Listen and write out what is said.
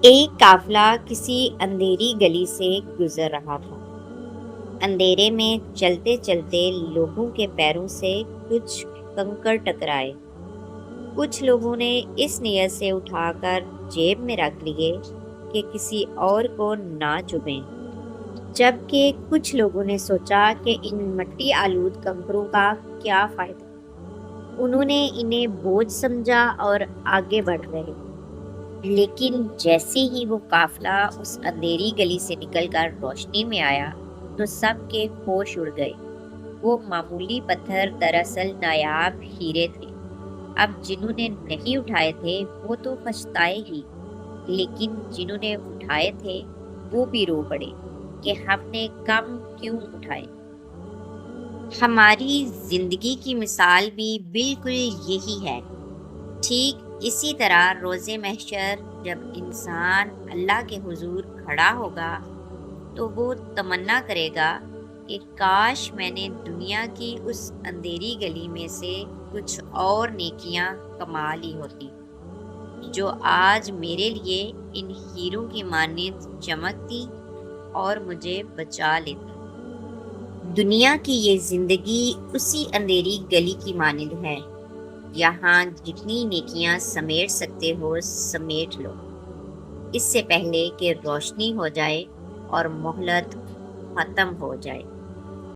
ایک قافلہ کسی اندھیری گلی سے گزر رہا تھا۔ اندھیرے میں چلتے چلتے لوگوں کے پیروں سے کچھ کنکر ٹکرائے۔ کچھ لوگوں نے اس نیت سے اٹھا کر جیب میں رکھ لیے کہ کسی اور کو نہ چبھیں، جبکہ کچھ لوگوں نے سوچا کہ ان مٹی آلود کنکروں کا کیا فائدہ۔ انہوں نے انہیں بوجھ سمجھا اور آگے بڑھ گئے۔ لیکن جیسے ہی وہ قافلہ اس اندھیری گلی سے نکل کر روشنی میں آیا تو سب کے ہوش اڑ گئے۔ وہ معمولی پتھر دراصل نایاب ہیرے تھے۔ اب جنہوں نے نہیں اٹھائے تھے وہ تو پچھتائے ہی، لیکن جنہوں نے اٹھائے تھے وہ بھی رو پڑے کہ ہم نے کم کیوں اٹھائے۔ ہماری زندگی کی مثال بھی بالکل یہی ہے۔ ٹھیک اسی طرح روز محشر جب انسان اللہ کے حضور کھڑا ہوگا تو وہ تمنا کرے گا کہ کاش میں نے دنیا کی اس اندھیری گلی میں سے کچھ اور نیکیاں کما لی ہوتی جو آج میرے لیے ان ہیروں کی مانند چمکتی اور مجھے بچا لیتی۔ دنیا کی یہ زندگی اسی اندھیری گلی کی مانند ہے۔ یہاں جتنی نیکیاں سمیٹ سکتے ہو سمیٹ لو، اس سے پہلے کہ روشنی ہو جائے اور مہلت ختم ہو جائے۔